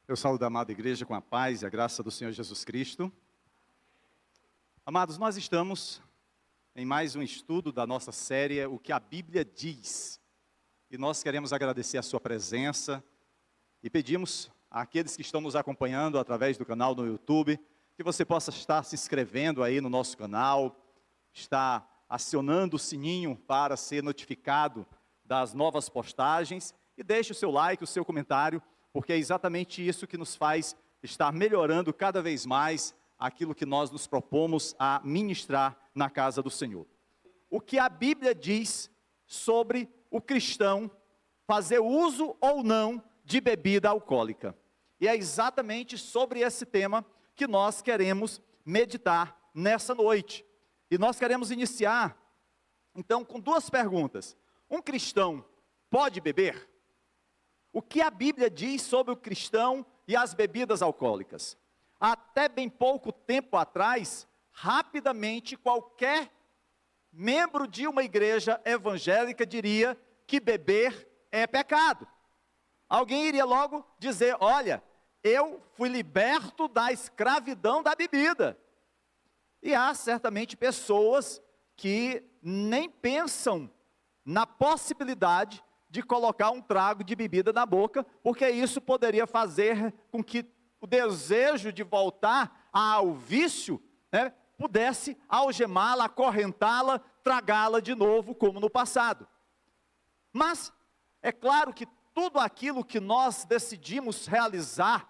Eu saúdo a amada igreja com a paz e a graça do Senhor Jesus Cristo. Amados, nós estamos em mais um estudo da nossa série, O que a Bíblia diz. E nós queremos agradecer a sua presença e pedimos àqueles que estão nos acompanhando através do canal no YouTube, que você possa estar se inscrevendo aí no nosso canal, estar acionando o sininho para ser notificado das novas postagens e deixe o seu like, o seu comentário, porque é exatamente isso que nos faz estar melhorando cada vez mais aquilo que nós nos propomos a ministrar na casa do Senhor. O que a Bíblia diz sobre o cristão fazer uso ou não de bebida alcoólica. E é exatamente sobre esse tema que nós queremos meditar nessa noite. E nós queremos iniciar, então, com duas perguntas. Um cristão pode beber? O que a Bíblia diz sobre o cristão e as bebidas alcoólicas? Até bem pouco tempo atrás, rapidamente, qualquer membro de uma igreja evangélica diria que beber é pecado. Alguém iria logo dizer, olha, eu fui liberto da escravidão da bebida. E há certamente pessoas que nem pensam na possibilidade de colocar um trago de bebida na boca, porque isso poderia fazer com que o desejo de voltar ao vício, pudesse algemá-la, acorrentá-la, tragá-la de novo, como no passado. Mas, é claro que tudo aquilo que nós decidimos realizar,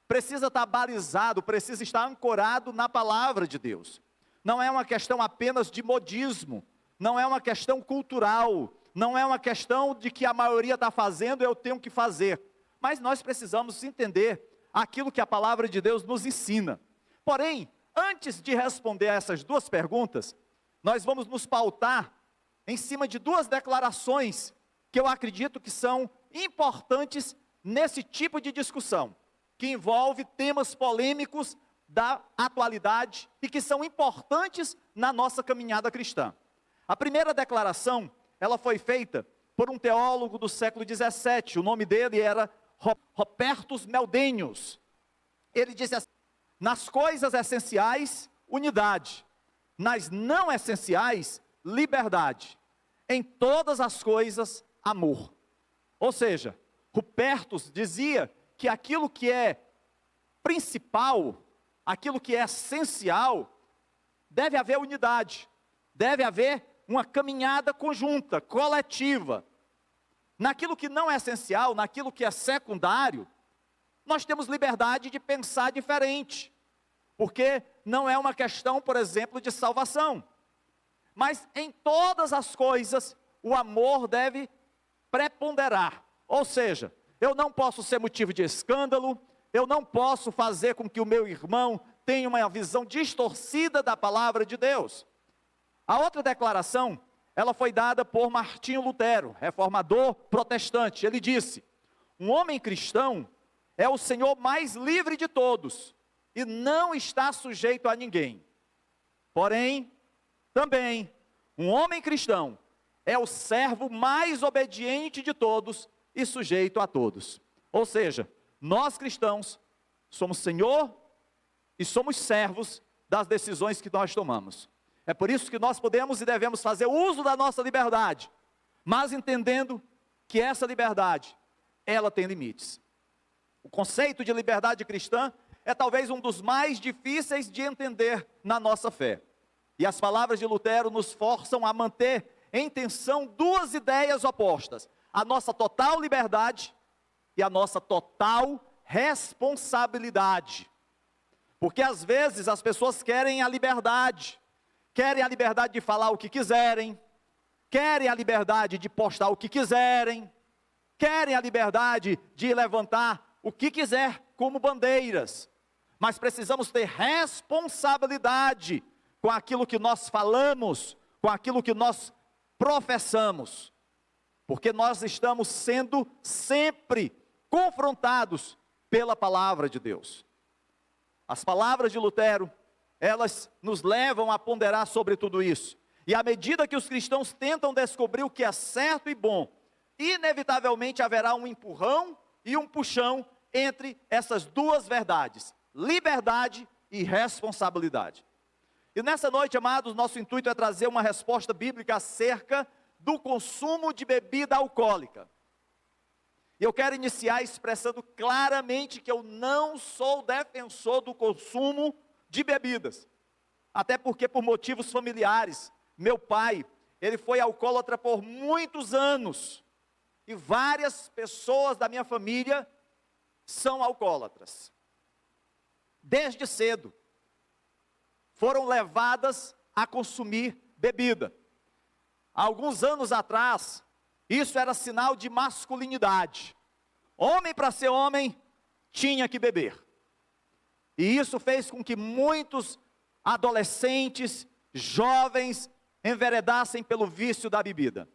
precisa estar balizado, precisa estar ancorado na palavra de Deus. Não é uma questão apenas de modismo, não é uma questão cultural, não é uma questão de que a maioria está fazendo, eu tenho que fazer. Mas nós precisamos entender aquilo que a palavra de Deus nos ensina. Porém, antes de responder a essas duas perguntas, nós vamos nos pautar em cima de duas declarações que eu acredito que são importantes nesse tipo de discussão, que envolve temas polêmicos da atualidade e que são importantes na nossa caminhada cristã. A primeira declaração, ela foi feita por um teólogo do século XVII, o nome dele era Rupertus Meldenius. Ele disse assim: nas coisas essenciais, unidade; nas não essenciais, liberdade; em todas as coisas, amor. Ou seja, Rupertus dizia que aquilo que é principal, aquilo que é essencial, deve haver unidade, deve haver uma caminhada conjunta, coletiva. Naquilo que não é essencial, naquilo que é secundário, nós temos liberdade de pensar diferente, porque não é uma questão, por exemplo, de salvação. Mas em todas as coisas, o amor deve preponderar. Ou seja, eu não posso ser motivo de escândalo, eu não posso fazer com que o meu irmão tenha uma visão distorcida da palavra de Deus. A outra declaração, ela foi dada por Martinho Lutero, reformador protestante. Ele disse: um homem cristão é o senhor mais livre de todos e não está sujeito a ninguém. Porém, também, um homem cristão é o servo mais obediente de todos e sujeito a todos. Ou seja, nós cristãos somos senhor e somos servos das decisões que nós tomamos. É por isso que nós podemos e devemos fazer uso da nossa liberdade, mas entendendo que essa liberdade, ela tem limites. O conceito de liberdade cristã é talvez um dos mais difíceis de entender na nossa fé. E as palavras de Lutero nos forçam a manter em tensão duas ideias opostas: a nossa total liberdade e a nossa total responsabilidade. Porque às vezes as pessoas querem a liberdade de falar o que quiserem, querem a liberdade de postar o que quiserem, querem a liberdade de levantar o que quiser como bandeiras, mas precisamos ter responsabilidade com aquilo que nós falamos, com aquilo que nós professamos, porque nós estamos sendo sempre confrontados pela palavra de Deus. As palavras de Lutero, elas nos levam a ponderar sobre tudo isso. E à medida que os cristãos tentam descobrir o que é certo e bom, inevitavelmente haverá um empurrão e um puxão entre essas duas verdades: liberdade e responsabilidade. E nessa noite, amados, nosso intuito é trazer uma resposta bíblica acerca do consumo de bebida alcoólica. E eu quero iniciar expressando claramente que eu não sou defensor do consumo de bebidas. Até porque, por motivos familiares, meu pai, ele foi alcoólatra por muitos anos. E várias pessoas da minha família são alcoólatras. Desde cedo, foram levadas a consumir bebida. Há alguns anos atrás, isso era sinal de masculinidade. Homem, para ser homem, tinha que beber. E isso fez com que muitos adolescentes, jovens, enveredassem pelo vício da bebida.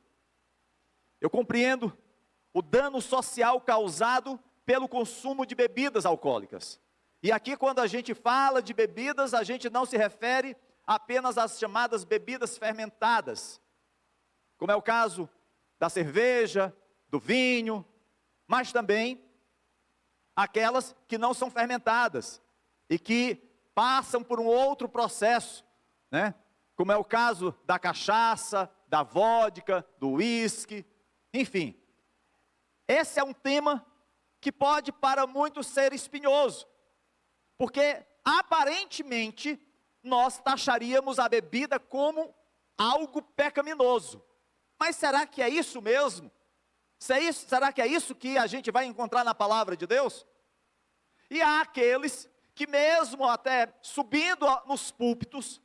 Eu compreendo o dano social causado pelo consumo de bebidas alcoólicas. E aqui, quando a gente fala de bebidas, a gente não se refere apenas às chamadas bebidas fermentadas, como é o caso da cerveja, do vinho, mas também aquelas que não são fermentadas e que passam por um outro processo, né? Como é o caso da cachaça, da vodka, do uísque, enfim. Esse é um tema que pode para muitos ser espinhoso, porque aparentemente nós taxaríamos a bebida como algo pecaminoso. Mas será que é isso mesmo? Será que é isso que a gente vai encontrar na palavra de Deus? E há aqueles que mesmo até subindo nos púlpitos,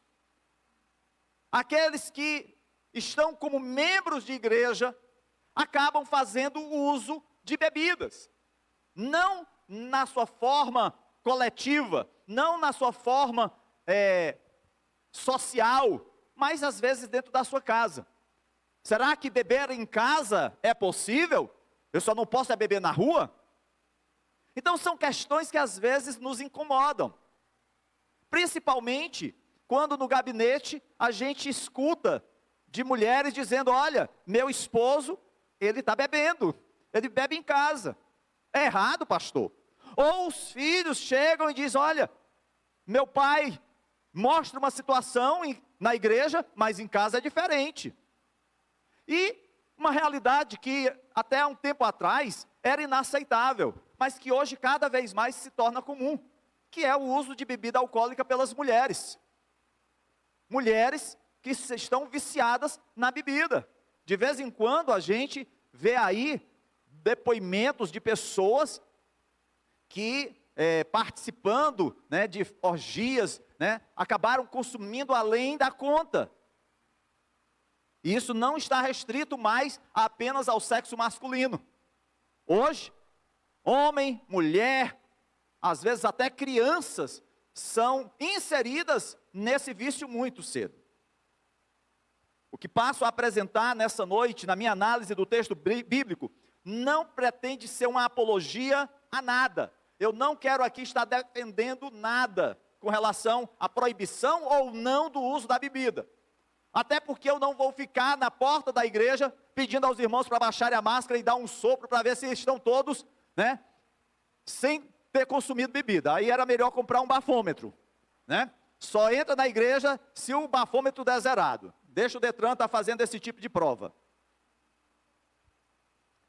aqueles que estão como membros de igreja, acabam fazendo uso de bebidas. Não na sua forma coletiva, não na sua forma social, mas às vezes dentro da sua casa. Será que beber em casa é possível? Eu só não posso beber na rua? Então são questões que às vezes nos incomodam. Principalmente quando no gabinete a gente escuta de mulheres dizendo: olha, meu esposo, ele está bebendo, ele bebe em casa. É errado, pastor. Ou os filhos chegam e dizem: olha, meu pai mostra uma situação na igreja, mas em casa é diferente. E uma realidade que até um tempo atrás era inaceitável, mas que hoje cada vez mais se torna comum, que é o uso de bebida alcoólica pelas mulheres. Mulheres que estão viciadas na bebida. De vez em quando a gente vê aí depoimentos de pessoas que participando, né, de orgias, né, acabaram consumindo além da conta. E isso não está restrito mais apenas ao sexo masculino. Hoje, homem, mulher, às vezes até crianças, são inseridas nesse vício muito cedo. O que passo a apresentar nessa noite, na minha análise do texto bíblico, não pretende ser uma apologia a nada. Eu não quero aqui estar defendendo nada com relação à proibição ou não do uso da bebida. Até porque eu não vou ficar na porta da igreja pedindo aos irmãos para baixarem a máscara e dar um sopro para ver se estão todos, né, sem ter consumido bebida. Aí era melhor comprar um bafômetro, né? Só entra na igreja se o bafômetro der zerado. Deixa o Detran estar fazendo esse tipo de prova.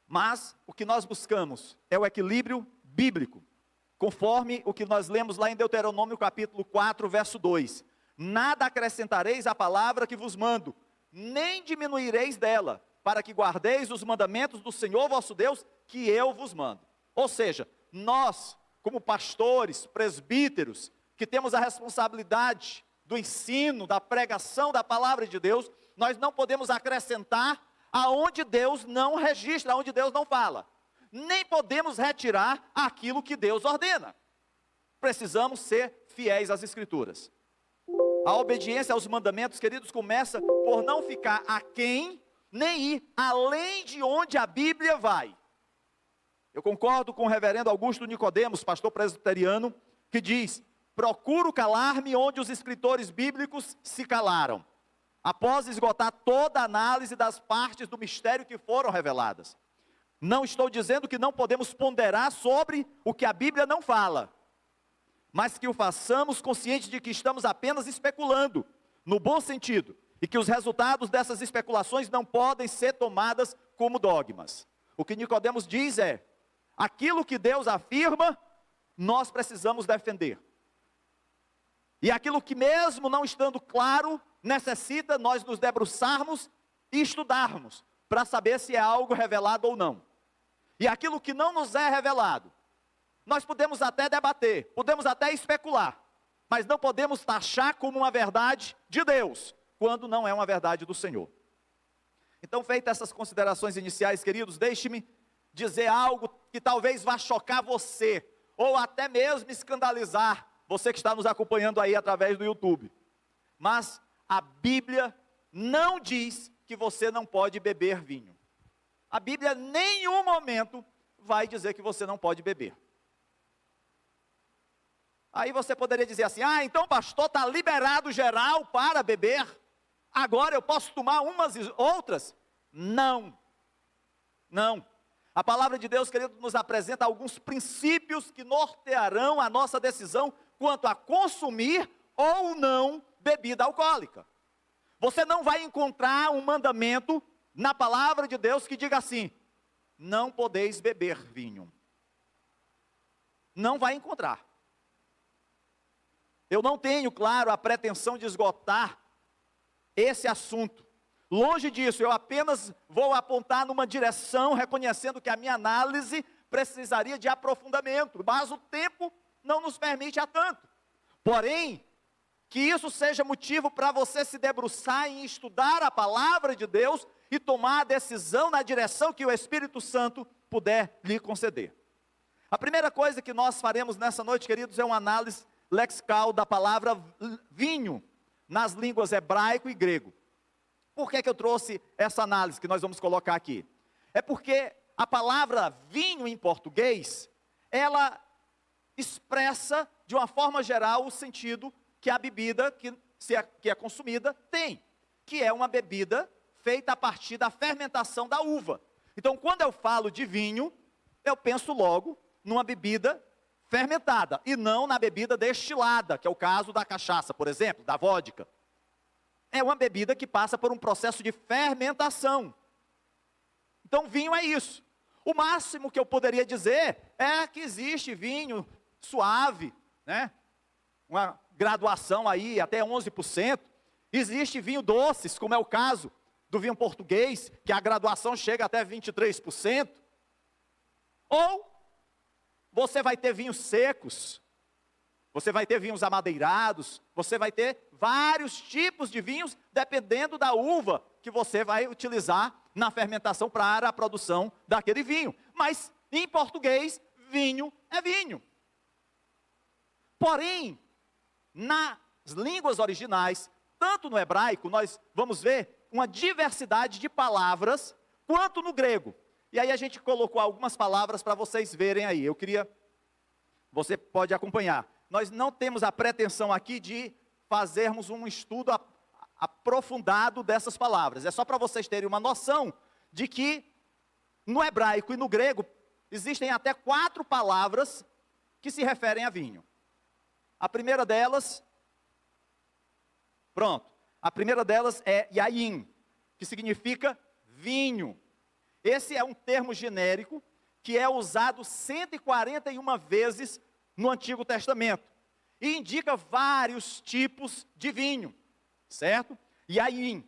Mas o que nós buscamos é o equilíbrio bíblico, conforme o que nós lemos lá em Deuteronômio capítulo 4, verso 2. Nada acrescentareis à palavra que vos mando, nem diminuireis dela, para que guardeis os mandamentos do Senhor vosso Deus, que eu vos mando. Ou seja, nós, como pastores, presbíteros, que temos a responsabilidade do ensino, da pregação da palavra de Deus, nós não podemos acrescentar aonde Deus não registra, aonde Deus não fala. Nem podemos retirar aquilo que Deus ordena. Precisamos ser fiéis às Escrituras. A obediência aos mandamentos, queridos, começa por não ficar aquém, nem ir além de onde a Bíblia vai. Eu concordo com o reverendo Augusto Nicodemos, pastor presbiteriano, que diz: procuro calar-me onde os escritores bíblicos se calaram, após esgotar toda a análise das partes do mistério que foram reveladas. Não estou dizendo que não podemos ponderar sobre o que a Bíblia não fala, mas que o façamos consciente de que estamos apenas especulando, no bom sentido, e que os resultados dessas especulações não podem ser tomadas como dogmas. O que Nicodemos diz é: aquilo que Deus afirma, nós precisamos defender. E aquilo que mesmo não estando claro, necessita nós nos debruçarmos e estudarmos, para saber se é algo revelado ou não. E aquilo que não nos é revelado, nós podemos até debater, podemos até especular, mas não podemos taxar como uma verdade de Deus, quando não é uma verdade do Senhor. Então, feitas essas considerações iniciais, queridos, deixe-me dizer algo que talvez vá chocar você, ou até mesmo escandalizar você que está nos acompanhando aí através do YouTube. Mas a Bíblia não diz que você não pode beber vinho. A Bíblia em nenhum momento vai dizer que você não pode beber. Aí você poderia dizer assim: ah, então pastor, está liberado geral para beber, agora eu posso tomar umas e outras? Não, não. A palavra de Deus, querido, nos apresenta alguns princípios que nortearão a nossa decisão quanto a consumir ou não bebida alcoólica. Você não vai encontrar um mandamento na palavra de Deus que diga assim: não podeis beber vinho. Não vai encontrar. Eu não tenho, claro, a pretensão de esgotar esse assunto. Longe disso, eu apenas vou apontar numa direção, reconhecendo que a minha análise precisaria de aprofundamento, mas o tempo não nos permite a tanto. Porém, que isso seja motivo para você se debruçar em estudar a palavra de Deus e tomar a decisão na direção que o Espírito Santo puder lhe conceder. A primeira coisa que nós faremos nessa noite, queridos, é uma análise lexical da palavra vinho, nas línguas hebraico e grego. Por que eu trouxe essa análise que nós vamos colocar aqui? É porque a palavra vinho em português, ela expressa de uma forma geral o sentido que a bebida que é consumida tem, que é uma bebida feita a partir da fermentação da uva. Então, quando eu falo de vinho, eu penso logo numa bebida fermentada, e não na bebida destilada, que é o caso da cachaça, por exemplo, da vodka. É uma bebida que passa por um processo de fermentação. Então, vinho é isso. O máximo que eu poderia dizer é que existe vinho suave, né? Uma graduação aí até 11%. Existe vinho doces, como é o caso do vinho português, que a graduação chega até 23%. Ou você vai ter vinhos secos, você vai ter vinhos amadeirados, você vai ter vários tipos de vinhos, dependendo da uva que você vai utilizar na fermentação para a produção daquele vinho. Mas, em português, vinho é vinho. Porém, nas línguas originais, tanto no hebraico, nós vamos ver uma diversidade de palavras, quanto no grego. E aí a gente colocou algumas palavras para vocês verem aí. Você pode acompanhar. Nós não temos a pretensão aqui de fazermos um estudo aprofundado dessas palavras. É só para vocês terem uma noção de que no hebraico e no grego existem até 4 palavras que se referem a vinho. A primeira delas, a primeira delas é yain, que significa vinho. Esse é um termo genérico que é usado 141 vezes no Antigo Testamento e indica vários tipos de vinho, certo? Yain.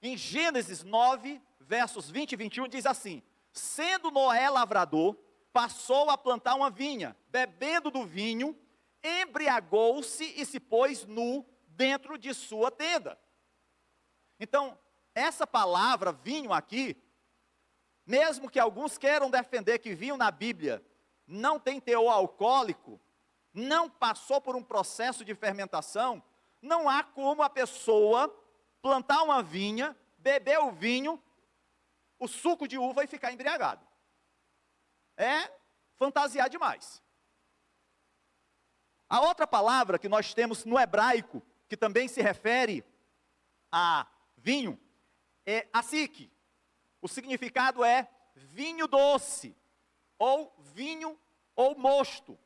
Em Gênesis 9, versos 20 e 21 diz assim: sendo Noé lavrador, passou a plantar uma vinha, bebendo do vinho, embriagou-se e se pôs nu dentro de sua tenda. Então, essa palavra vinho aqui, mesmo que alguns queiram defender que vinho na Bíblia não tem teor alcoólico, não passou por um processo de fermentação, não há como a pessoa plantar uma vinha, beber o vinho, o suco de uva e ficar embriagado. É fantasiar demais. A outra palavra que nós temos no hebraico, que também se refere a vinho, é asique. O significado é vinho doce, ou vinho ou mosto.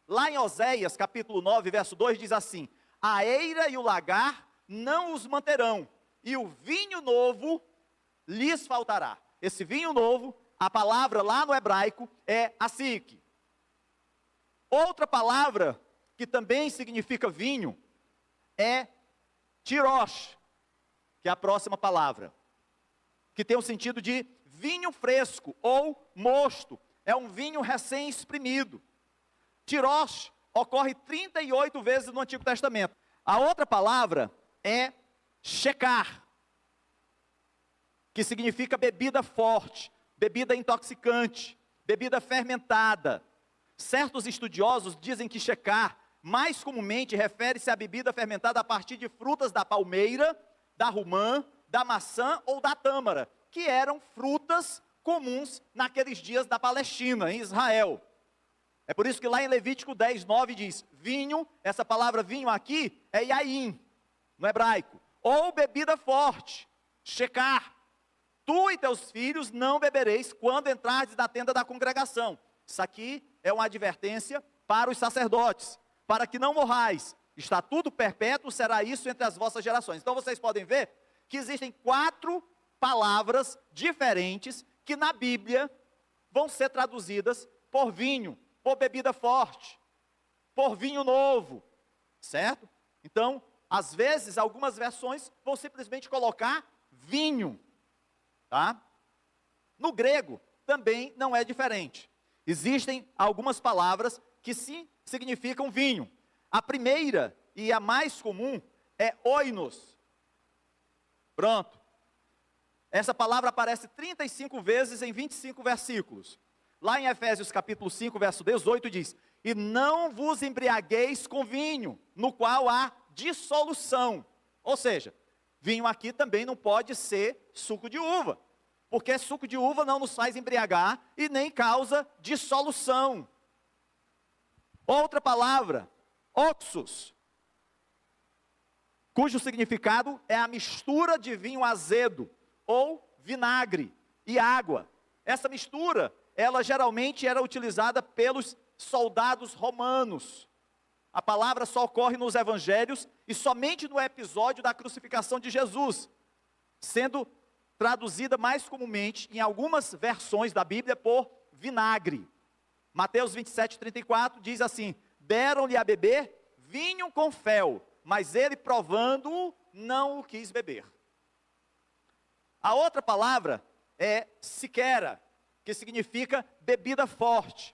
Lá em Oséias, capítulo 9, verso 2, diz assim: a eira e o lagar não os manterão, e o vinho novo lhes faltará. Esse vinho novo, a palavra lá no hebraico é asique. Outra palavra que também significa vinho é tirosh, que é a próxima palavra, que tem o sentido de vinho fresco ou mosto. É um vinho recém-exprimido. Tirosh ocorre 38 vezes no Antigo Testamento. A outra palavra é shecar, que significa bebida forte, bebida intoxicante, bebida fermentada. Certos estudiosos dizem que shecar, mais comumente, refere-se à bebida fermentada a partir de frutas da palmeira, da romã, da maçã ou da tâmara, que eram frutas comuns naqueles dias da Palestina, em Israel. É por isso que lá em Levítico 10, 9 diz, vinho, essa palavra vinho aqui é yaim, no hebraico, ou bebida forte, shecar. Tu e teus filhos não bebereis quando entrardes na tenda da congregação. Isso aqui é uma advertência para os sacerdotes, para que não morrais. Estatuto perpétuo será isso entre as vossas gerações. Então vocês podem ver que existem 4 palavras diferentes que na Bíblia vão ser traduzidas por vinho, por bebida forte, por vinho novo, certo? Então, às vezes, algumas versões vão simplesmente colocar vinho, tá? No grego, também não é diferente. Existem algumas palavras que sim significam vinho. A primeira e a mais comum é oinos. Pronto. Essa palavra aparece 35 vezes em 25 versículos. Lá em Efésios capítulo 5, verso 18 diz: e não vos embriagueis com vinho, no qual há dissolução. Ou seja, vinho aqui também não pode ser suco de uva, porque suco de uva não nos faz embriagar e nem causa dissolução. Outra palavra, oxus, cujo significado é a mistura de vinho azedo, ou vinagre e água. Essa mistura, ela geralmente era utilizada pelos soldados romanos. A palavra só ocorre nos evangelhos e somente no episódio da crucificação de Jesus, sendo traduzida mais comumente em algumas versões da Bíblia por vinagre. Mateus 27, 34 diz assim: deram-lhe a beber vinho com fel, mas ele, provando-o, não o quis beber. A outra palavra é siquera, que significa bebida forte.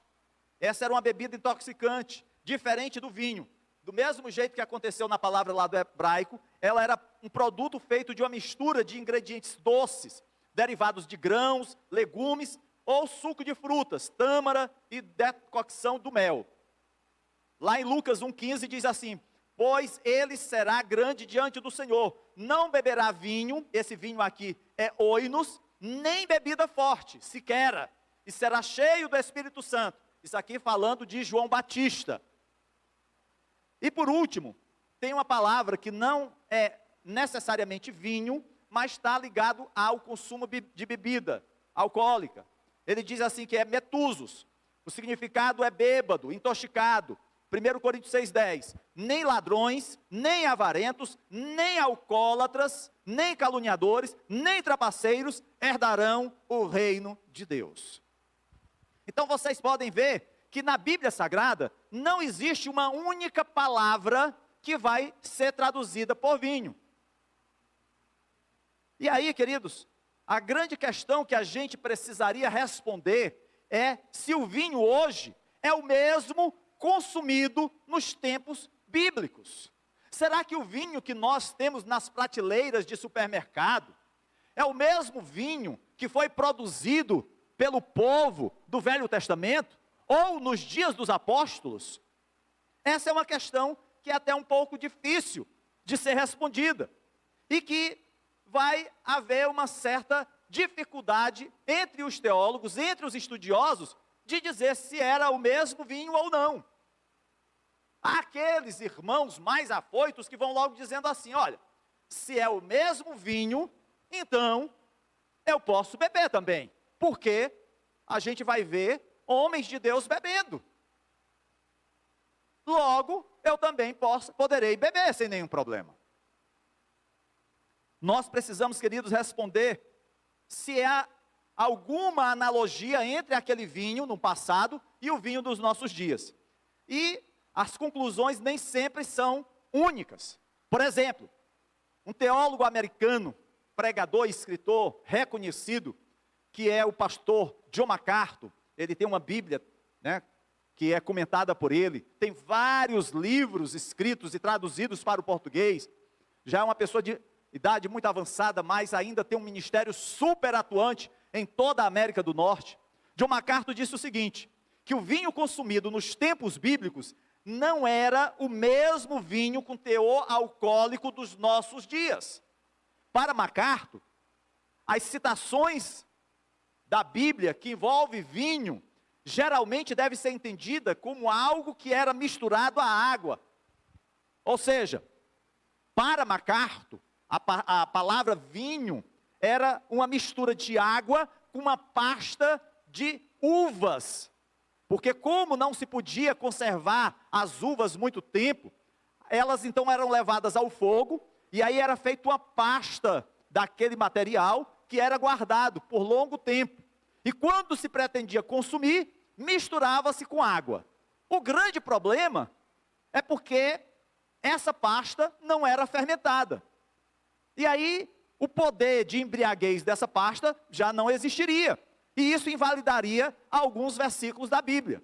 Essa era uma bebida intoxicante, diferente do vinho. Do mesmo jeito que aconteceu na palavra lá do hebraico, ela era um produto feito de uma mistura de ingredientes doces, derivados de grãos, legumes ou suco de frutas, tâmara e decocção do mel. Lá em Lucas 1,15 diz assim: pois ele será grande diante do Senhor, não beberá vinho, esse vinho aqui é oinos, nem bebida forte, siquera, e será cheio do Espírito Santo. Isso aqui falando de João Batista. E por último, tem uma palavra que não é necessariamente vinho, mas está ligado ao consumo de bebida alcoólica. Ele diz assim que é metusos, o significado é bêbado, intoxicado. 1 Coríntios 6,10, nem ladrões, nem avarentos, nem alcoólatras, nem caluniadores, nem trapaceiros herdarão o reino de Deus. Então vocês podem ver que na Bíblia Sagrada não existe uma única palavra que vai ser traduzida por vinho. E aí, queridos, a grande questão que a gente precisaria responder é se o vinho hoje é o mesmo consumido nos tempos bíblicos. Será que o vinho que nós temos nas prateleiras de supermercado é o mesmo vinho que foi produzido pelo povo do Velho Testamento ou nos dias dos apóstolos? Essa é uma questão que é até um pouco difícil de ser respondida e que vai haver uma certa dificuldade entre os teólogos, entre os estudiosos, de dizer se era o mesmo vinho ou não. Há aqueles irmãos mais afoitos que vão logo dizendo assim: olha, se é o mesmo vinho, então eu posso beber também, porque a gente vai ver homens de Deus bebendo. Logo, eu também poderei beber sem nenhum problema. Nós precisamos, queridos, responder se há alguma analogia entre aquele vinho no passado e o vinho dos nossos dias. E as conclusões nem sempre são únicas. Por exemplo, um teólogo americano, pregador e escritor reconhecido, que é o pastor John MacArthur, ele tem uma Bíblia, né, que é comentada por ele, tem vários livros escritos e traduzidos para o português, já é uma pessoa de idade muito avançada, mas ainda tem um ministério super atuante em toda a América do Norte. John MacArthur disse o seguinte, que o vinho consumido nos tempos bíblicos não era o mesmo vinho com teor alcoólico dos nossos dias. Para MacArthur, as citações da Bíblia que envolve vinho, geralmente deve ser entendida como algo que era misturado à água. Ou seja, para MacArthur, a palavra vinho era uma mistura de água com uma pasta de uvas. Porque como não se podia conservar as uvas muito tempo, elas então eram levadas ao fogo, e aí era feita uma pasta daquele material que era guardado por longo tempo. E quando se pretendia consumir, misturava-se com água. O grande problema é porque essa pasta não era fermentada. E aí, o poder de embriaguez dessa pasta já não existiria. E isso invalidaria alguns versículos da Bíblia.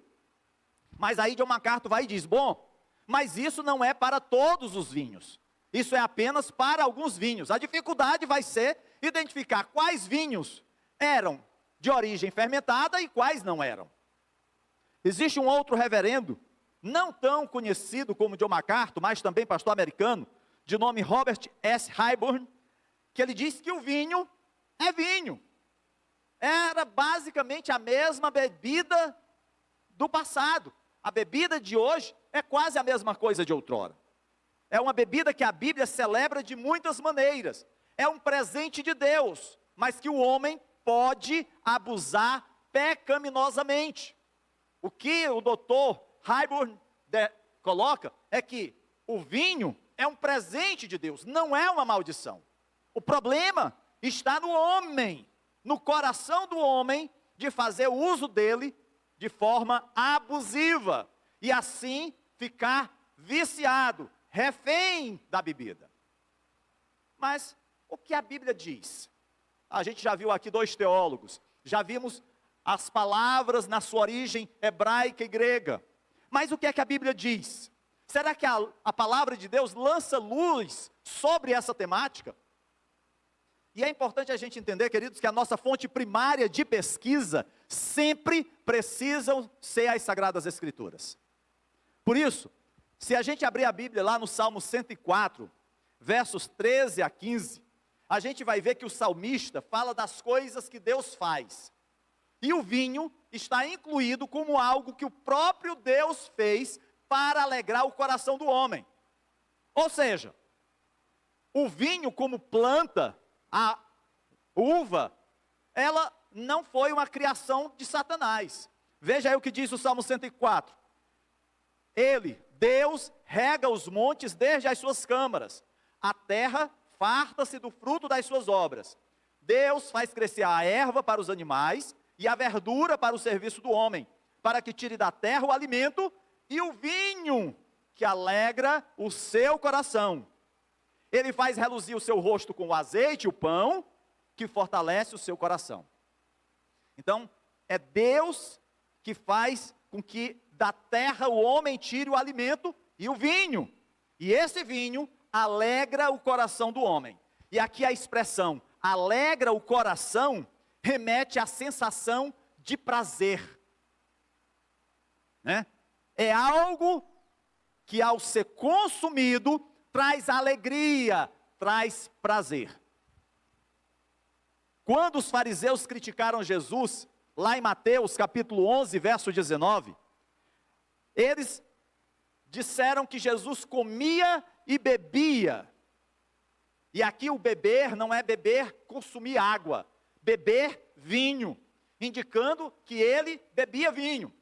Mas aí John MacArthur vai e diz, bom, mas isso não é para todos os vinhos. Isso é apenas para alguns vinhos. A dificuldade vai ser identificar quais vinhos eram de origem fermentada e quais não eram. Existe um outro reverendo, não tão conhecido como John MacArthur, mas também pastor americano, de nome Robert S. Hayburn, que ele diz que o vinho é vinho. Era basicamente a mesma bebida do passado. A bebida de hoje é quase a mesma coisa de outrora. É uma bebida que a Bíblia celebra de muitas maneiras. É um presente de Deus, mas que o homem pode abusar pecaminosamente. O que o doutor Hayburn coloca é que o vinho é um presente de Deus, não é uma maldição. O problema está no homem, no coração do homem, de fazer uso dele de forma abusiva, e assim ficar viciado, refém da bebida. Mas o que a Bíblia diz? A gente já viu aqui dois teólogos, já vimos as palavras na sua origem hebraica e grega. Mas o que é que a Bíblia diz? Será que a palavra de Deus lança luz sobre essa temática? E é importante a gente entender, queridos, que a nossa fonte primária de pesquisa sempre precisam ser as Sagradas Escrituras. Por isso, se a gente abrir a Bíblia lá no Salmo 104, versos 13 a 15, a gente vai ver que o salmista fala das coisas que Deus faz. E o vinho está incluído como algo que o próprio Deus fez para alegrar o coração do homem. Ou seja, o vinho como planta, a uva, ela não foi uma criação de Satanás. Veja aí o que diz o Salmo 104. Ele, Deus, rega os montes desde as suas câmaras. A terra farta-se do fruto das suas obras. Deus faz crescer a erva para os animais e a verdura para o serviço do homem, para que tire da terra o alimento e o vinho que alegra o seu coração. Ele faz reluzir o seu rosto com o azeite e o pão, que fortalece o seu coração. Então, é Deus que faz com que da terra o homem tire o alimento e o vinho. E esse vinho alegra o coração do homem. E aqui a expressão alegra o coração remete à sensação de prazer. Né? É algo que ao ser consumido traz alegria, traz prazer. Quando os fariseus criticaram Jesus, lá em Mateus capítulo 11, verso 19, eles disseram que Jesus comia e bebia. E aqui o beber não é beber, consumir água, beber vinho. indicando que ele bebia vinho.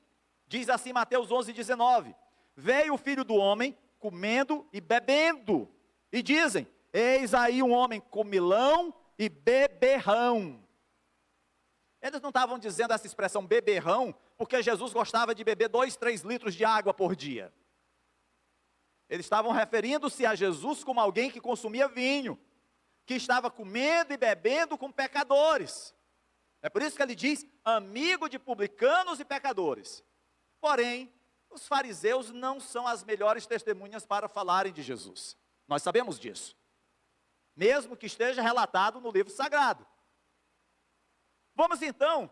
Diz assim Mateus 11:19, veio o Filho do Homem comendo e bebendo, e dizem, eis aí um homem comilão e beberrão. Eles não estavam dizendo essa expressão beberrão, porque Jesus gostava de beber 2, 3 litros de água por dia. Eles estavam referindo-se a Jesus como alguém que consumia vinho, que estava comendo e bebendo com pecadores. É por isso que ele diz, amigo de publicanos e pecadores. Porém, os fariseus não são as melhores testemunhas para falarem de Jesus. Nós sabemos disso. Mesmo que esteja relatado no livro sagrado. Vamos então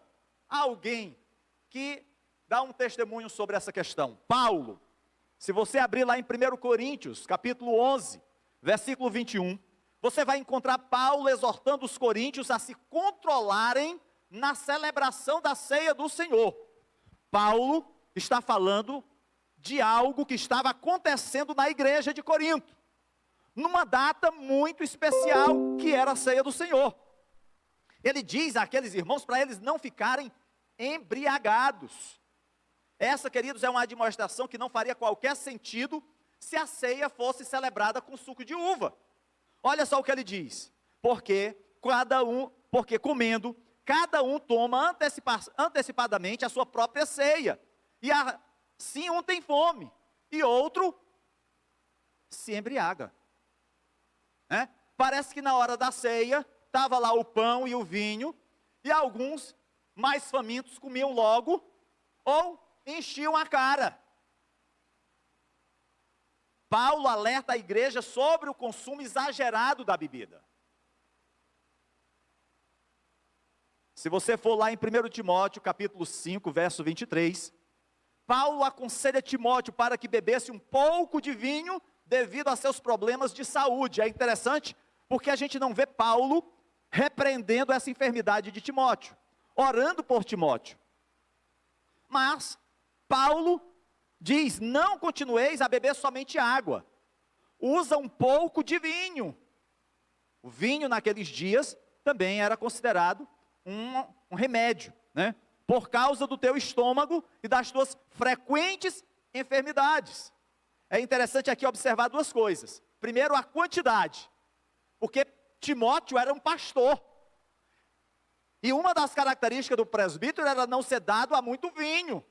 a alguém que dá um testemunho sobre essa questão. Paulo. Se você abrir lá em 1 Coríntios, capítulo 11, versículo 21, você vai encontrar Paulo exortando os coríntios a se controlarem na celebração da ceia do Senhor. Paulo está falando de algo que estava acontecendo na igreja de Corinto, numa data muito especial, que era a ceia do Senhor. Ele diz àqueles irmãos para eles não ficarem embriagados. Essa, queridos, é uma admoestação que não faria qualquer sentido se a ceia fosse celebrada com suco de uva. Olha só o que ele diz, porque comendo, cada um toma antecipadamente a sua própria ceia, e assim um tem fome, e outro se embriaga. Parece que na hora da ceia, estava lá o pão e o vinho, e alguns mais famintos comiam logo, ou enchiam a cara. Paulo alerta a igreja sobre o consumo exagerado da bebida. Se você for lá em 1 Timóteo, capítulo 5, verso 23, Paulo aconselha Timóteo para que bebesse um pouco de vinho devido a seus problemas de saúde. É interessante porque a gente não vê Paulo repreendendo essa enfermidade de Timóteo, orando por Timóteo. Mas Paulo diz, não continueis a beber somente água, usa um pouco de vinho. O vinho naqueles dias também era considerado um remédio, por causa do teu estômago e das tuas frequentes enfermidades. É interessante aqui observar duas coisas. Primeiro, a quantidade, porque Timóteo era um pastor, e uma das características do presbítero era não ser dado a muito vinho.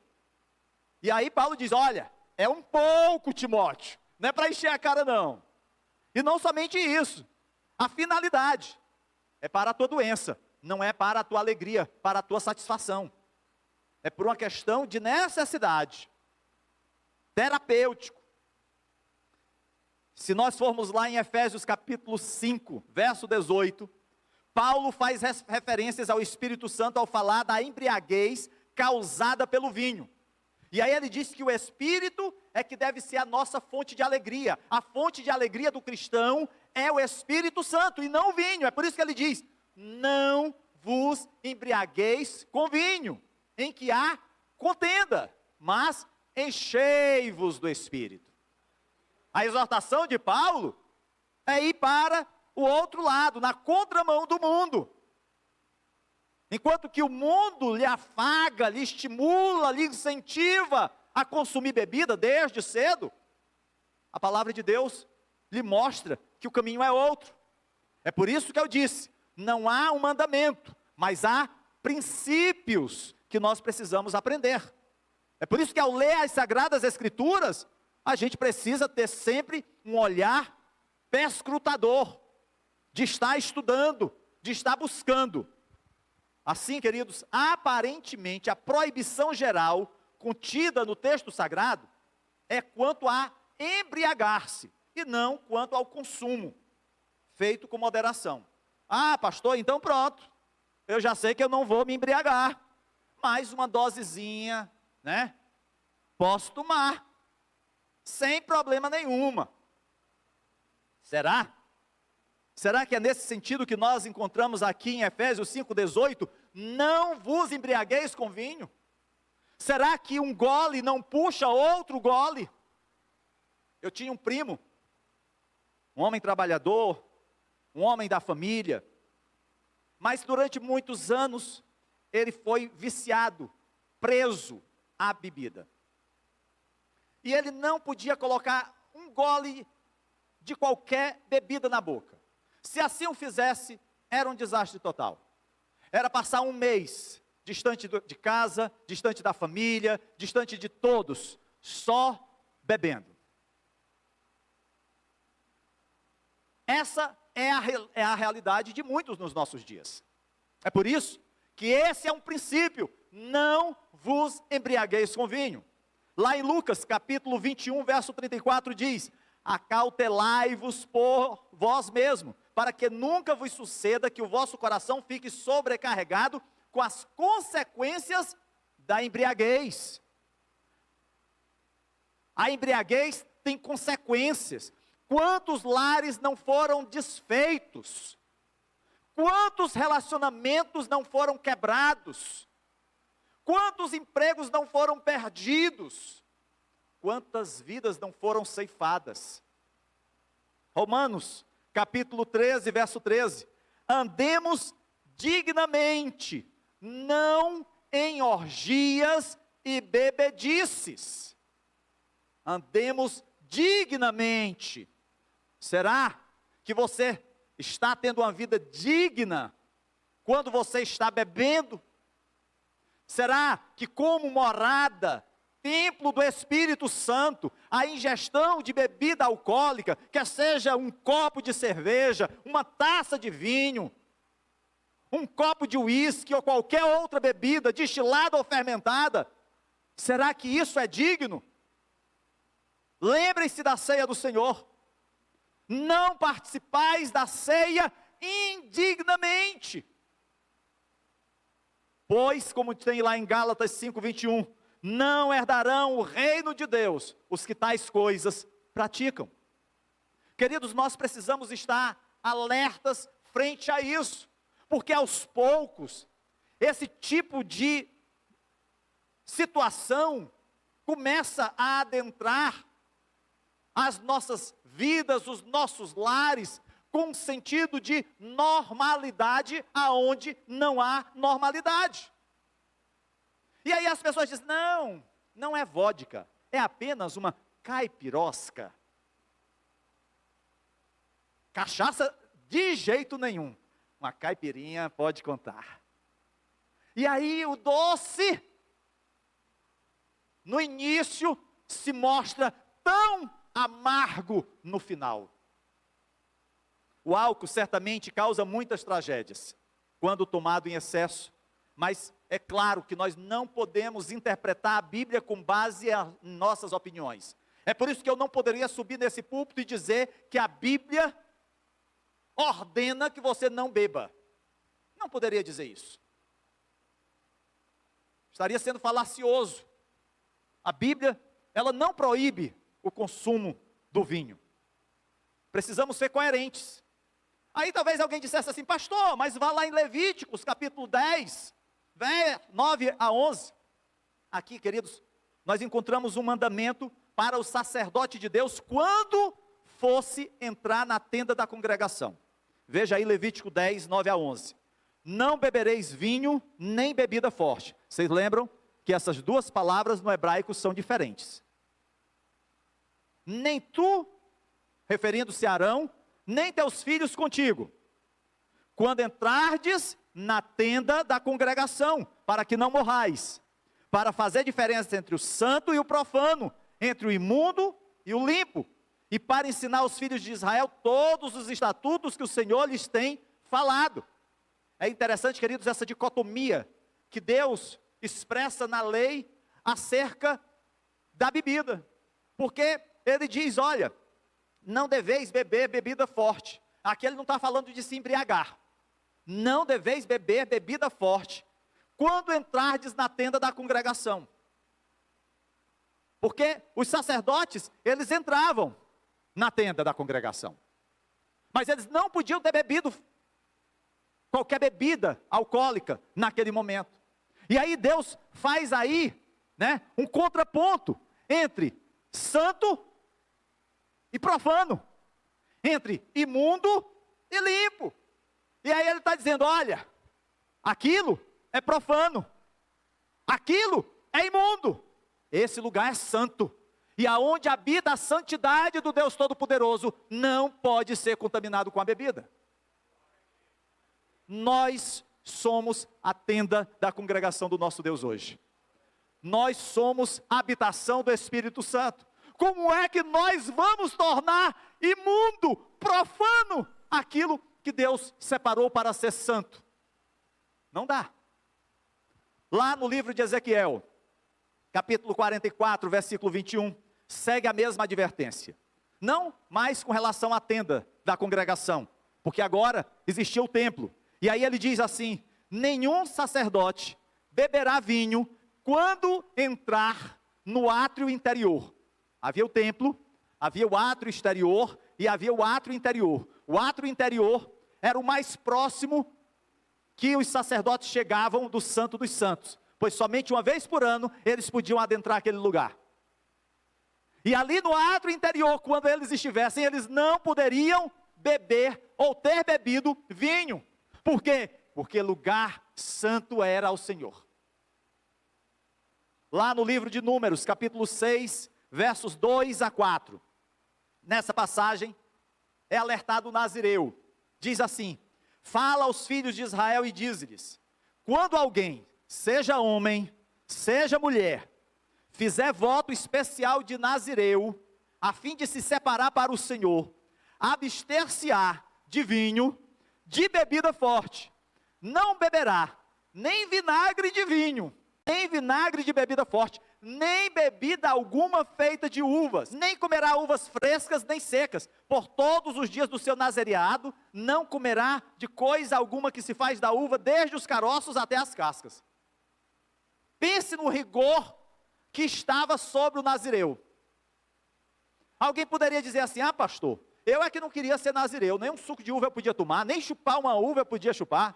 E aí Paulo diz, olha, é um pouco, Timóteo, não é para encher a cara não. E não somente isso, a finalidade é para a tua doença, não é para a tua alegria, para a tua satisfação. É por uma questão de necessidade, terapêutico. Se nós formos lá em Efésios capítulo 5, verso 18, Paulo faz referências ao Espírito Santo ao falar da embriaguez causada pelo vinho. E aí ele diz que o Espírito é que deve ser a nossa fonte de alegria. A fonte de alegria do cristão é o Espírito Santo e não o vinho. É por isso que ele diz, não vos embriagueis com vinho, em que há contenda, mas enchei-vos do Espírito. A exortação de Paulo é ir para o outro lado, na contramão do mundo. Enquanto que o mundo lhe afaga, lhe estimula, lhe incentiva a consumir bebida desde cedo, a palavra de Deus lhe mostra que o caminho é outro. É por isso que eu disse, não há um mandamento, mas há princípios que nós precisamos aprender. É por isso que ao ler as Sagradas Escrituras, a gente precisa ter sempre um olhar perscrutador, de estar estudando, de estar buscando. Assim, queridos, aparentemente a proibição geral contida no texto sagrado é quanto a embriagar-se e não quanto ao consumo, feito com moderação. Ah, pastor, então pronto, eu já sei que eu não vou me embriagar, mais uma dosezinha, posso tomar, sem problema nenhuma. Será? Será que é nesse sentido que nós encontramos aqui em Efésios 5,18? Não vos embriagueis com vinho? Será que um gole não puxa outro gole? Eu tinha um primo, um homem trabalhador, um homem da família, mas durante muitos anos, ele foi viciado, preso à bebida. E ele não podia colocar um gole de qualquer bebida na boca. Se assim o fizesse, era um desastre total. Era passar um mês distante de casa, distante da família, distante de todos, só bebendo. Essa é a realidade de muitos nos nossos dias. É por isso que esse é um princípio: não vos embriagueis com vinho. Lá em Lucas, capítulo 21, verso 34, diz: acautelai-vos por vós mesmo, para que nunca vos suceda que o vosso coração fique sobrecarregado com as consequências da embriaguez. A embriaguez tem consequências. Quantos lares não foram desfeitos? Quantos relacionamentos não foram quebrados? Quantos empregos não foram perdidos? Quantas vidas não foram ceifadas? Romanos, capítulo 13, verso 13. Andemos dignamente, não em orgias e bebedices. Andemos dignamente. Será que você está tendo uma vida digna quando você está bebendo? Será que, como morada, templo do Espírito Santo, a ingestão de bebida alcoólica, quer seja um copo de cerveja, uma taça de vinho, um copo de uísque ou qualquer outra bebida, destilada ou fermentada, será que isso é digno? Lembrem-se da ceia do Senhor. Não participais da ceia indignamente. Pois, como tem lá em Gálatas 5:21, não herdarão o reino de Deus os que tais coisas praticam. Queridos, nós precisamos estar alertas frente a isso, porque aos poucos, esse tipo de situação começa a adentrar as nossas vidas, os nossos lares, com um sentido de normalidade, aonde não há normalidade. E aí as pessoas dizem: não, não é vodka, é apenas uma caipirosca. Cachaça de jeito nenhum, uma caipirinha pode contar. E aí o doce, no início, se mostra tão amargo no final. O álcool certamente causa muitas tragédias, quando tomado em excesso, mas é claro que nós não podemos interpretar a Bíblia com base em nossas opiniões. É por isso que eu não poderia subir nesse púlpito e dizer que a Bíblia ordena que você não beba. Não poderia dizer isso. Estaria sendo falacioso. A Bíblia, ela não proíbe o consumo do vinho. Precisamos ser coerentes. Aí talvez alguém dissesse assim: pastor, mas vá lá em Levíticos, capítulo 10, 9 a 11. Aqui, queridos, nós encontramos um mandamento para o sacerdote de Deus quando fosse entrar na tenda da congregação. Veja aí Levítico 10, 9 a 11. Não bebereis vinho, nem bebida forte. Vocês lembram que essas duas palavras no hebraico são diferentes. Nem tu, referindo-se a Arão, nem teus filhos contigo, quando entrardes na tenda da congregação, para que não morrais, para fazer diferença entre o santo e o profano, entre o imundo e o limpo, e para ensinar aos filhos de Israel todos os estatutos que o Senhor lhes tem falado. É interessante, queridos, essa dicotomia que Deus expressa na lei acerca da bebida, porque Ele diz: olha, não deveis beber bebida forte. Aqui ele não está falando de se embriagar. Não deveis beber bebida forte quando entrardes na tenda da congregação. Porque os sacerdotes, eles entravam na tenda da congregação. Mas eles não podiam ter bebido qualquer bebida alcoólica naquele momento. E aí Deus faz aí, um contraponto entre santo e profano, entre imundo e limpo. E aí ele está dizendo: olha, aquilo é profano, aquilo é imundo, esse lugar é santo, e aonde habita a santidade do Deus Todo-Poderoso, não pode ser contaminado com a bebida. Nós somos a tenda da congregação do nosso Deus hoje. Nós somos a habitação do Espírito Santo. Como é que nós vamos tornar imundo, profano, aquilo que Deus separou para ser santo? Não dá. Lá no livro de Ezequiel, capítulo 44, versículo 21, segue a mesma advertência. Não mais com relação à tenda da congregação, porque agora existia o templo. E aí ele diz assim: nenhum sacerdote beberá vinho quando entrar no átrio interior. Havia o templo, havia o átrio exterior e havia o átrio interior. O átrio interior era o mais próximo que os sacerdotes chegavam do Santo dos Santos, pois somente uma vez por ano eles podiam adentrar aquele lugar. E ali no átrio interior, quando eles estivessem, eles não poderiam beber ou ter bebido vinho. Por quê? Porque lugar santo era ao Senhor. Lá no livro de Números, capítulo 6, versos 2 a 4, nessa passagem é alertado o nazireu. Diz assim: fala aos filhos de Israel e diz-lhes: quando alguém, seja homem, seja mulher, fizer voto especial de nazireu, a fim de se separar para o Senhor, abster-se-á de vinho, de bebida forte, não beberá nem vinagre de vinho, nem vinagre de bebida forte, nem bebida alguma feita de uvas, nem comerá uvas frescas nem secas, por todos os dias do seu nazereado, não comerá de coisa alguma que se faz da uva, desde os caroços até as cascas. Pense no rigor que estava sobre o nazireu. Alguém poderia dizer assim: ah, pastor, eu é que não queria ser nazireu, nem um suco de uva eu podia tomar, nem chupar uma uva eu podia chupar,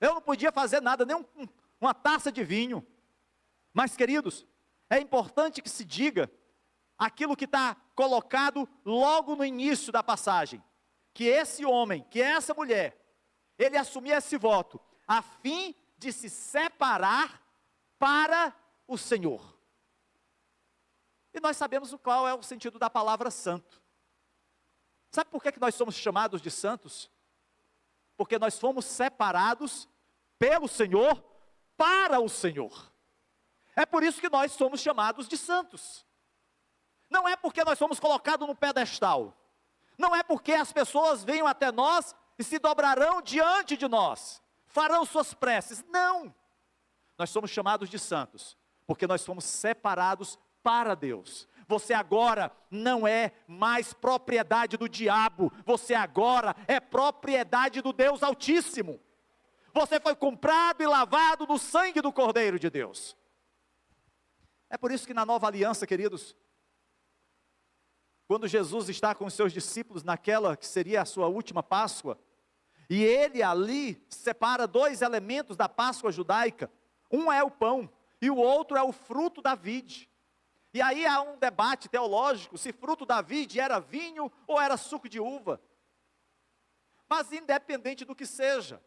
eu não podia fazer nada, nem uma taça de vinho. Mas, queridos, é importante que se diga aquilo que está colocado logo no início da passagem, que esse homem, que essa mulher, ele assumia esse voto, a fim de se separar para o Senhor. E nós sabemos qual é o sentido da palavra santo. Sabe por que nós somos chamados de santos? Porque nós fomos separados pelo Senhor, para o Senhor. É por isso que nós somos chamados de santos. Não é porque nós somos colocados no pedestal. Não é porque as pessoas venham até nós e se dobrarão diante de nós, farão suas preces. Não. Nós somos chamados de santos, porque nós fomos separados para Deus. Você agora não é mais propriedade do diabo, você agora é propriedade do Deus Altíssimo. Você foi comprado e lavado no sangue do Cordeiro de Deus. É por isso que na nova aliança, queridos, quando Jesus está com os seus discípulos naquela que seria a sua última Páscoa, e ele ali separa dois elementos da Páscoa judaica, um é o pão e o outro é o fruto da vide. E aí há um debate teológico se fruto da vide era vinho ou era suco de uva. Mas independente do que seja,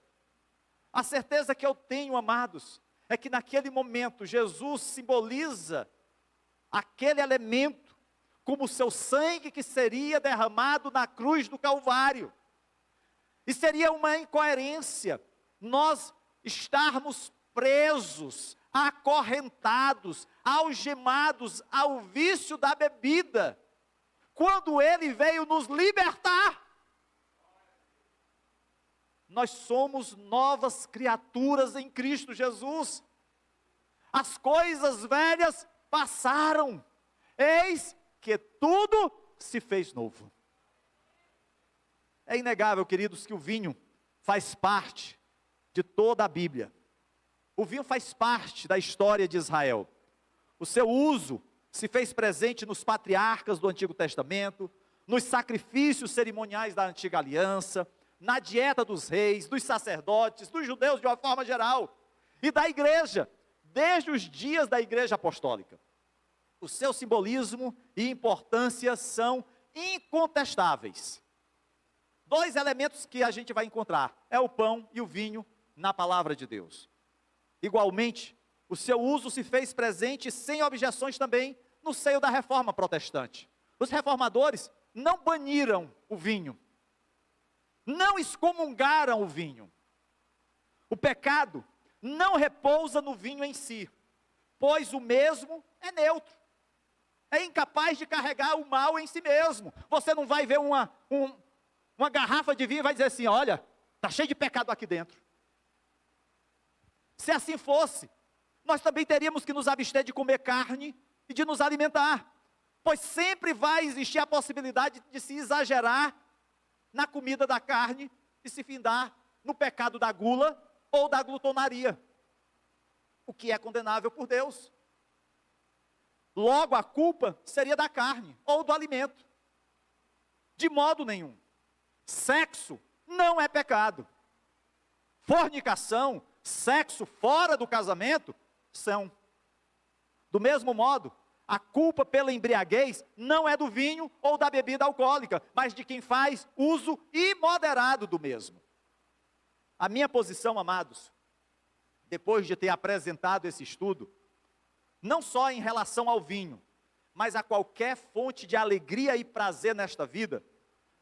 a certeza que eu tenho, amados, é que naquele momento Jesus simboliza aquele elemento como o seu sangue que seria derramado na cruz do Calvário. E seria uma incoerência nós estarmos presos, acorrentados, algemados ao vício da bebida, quando Ele veio nos libertar. Nós somos novas criaturas em Cristo Jesus. As coisas velhas passaram, eis que tudo se fez novo. É inegável, queridos, que o vinho faz parte de toda a Bíblia. O vinho faz parte da história de Israel. O seu uso se fez presente nos patriarcas do Antigo Testamento, nos sacrifícios cerimoniais da Antiga Aliança, na dieta dos reis, dos sacerdotes, dos judeus de uma forma geral, e da igreja, desde os dias da igreja apostólica. O seu simbolismo e importância são incontestáveis. Dois elementos que a gente vai encontrar, é o pão e o vinho na palavra de Deus. Igualmente, o seu uso se fez presente sem objeções também no seio da reforma protestante. Os reformadores não baniram o vinho, não excomungaram o vinho. O pecado não repousa no vinho em si, pois o mesmo é neutro. É incapaz de carregar o mal em si mesmo. Você não vai ver uma garrafa de vinho e vai dizer assim: olha, está cheio de pecado aqui dentro. Se assim fosse, nós também teríamos que nos abster de comer carne e de nos alimentar, pois sempre vai existir a possibilidade de se exagerar na comida da carne e se findar no pecado da gula ou da glutonaria, o que é condenável por Deus. Logo, a culpa seria da carne ou do alimento. De modo nenhum. Sexo não é pecado. Fornicação, sexo fora do casamento, são. Do mesmo modo, a culpa pela embriaguez não é do vinho ou da bebida alcoólica, mas de quem faz uso imoderado do mesmo. A minha posição, amados, depois de ter apresentado esse estudo, não só em relação ao vinho, mas a qualquer fonte de alegria e prazer nesta vida,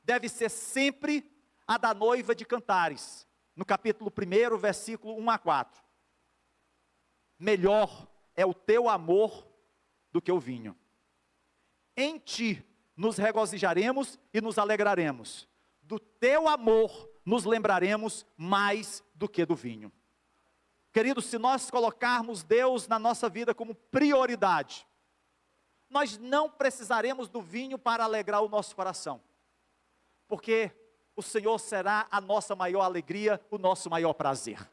deve ser sempre a da noiva de Cantares, no capítulo 1, versículo 1 a 4. Melhor é o teu amor do que o vinho. Em ti nos regozijaremos e nos alegraremos. Do teu amor nos lembraremos mais do que do vinho. Queridos, se nós colocarmos Deus na nossa vida como prioridade, nós não precisaremos do vinho para alegrar o nosso coração, porque o Senhor será a nossa maior alegria, o nosso maior prazer.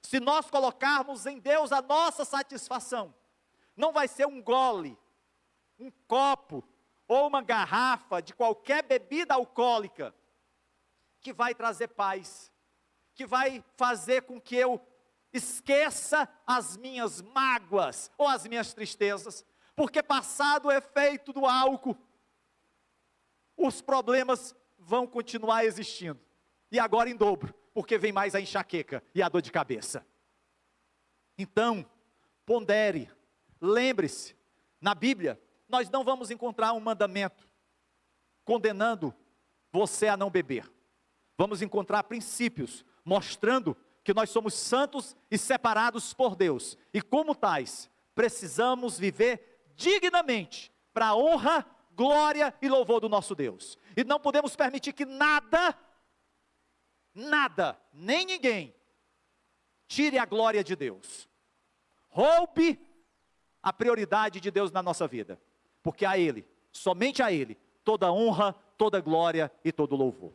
Se nós colocarmos em Deus a nossa satisfação, não vai ser um gole, um copo ou uma garrafa de qualquer bebida alcoólica que vai trazer paz, que vai fazer com que eu esqueça as minhas mágoas ou as minhas tristezas, porque passado o efeito do álcool, os problemas vão continuar existindo, e agora em dobro, porque vem mais a enxaqueca e a dor de cabeça. Então, pondere, lembre-se, na Bíblia, nós não vamos encontrar um mandamento condenando você a não beber. Vamos encontrar princípios mostrando que nós somos santos e separados por Deus, e como tais, precisamos viver dignamente, para a honra, glória e louvor do nosso Deus, e não podemos permitir que nada, nem ninguém, tire a glória de Deus, roube a prioridade de Deus na nossa vida, porque a Ele, somente a Ele, toda honra, toda glória e todo louvor.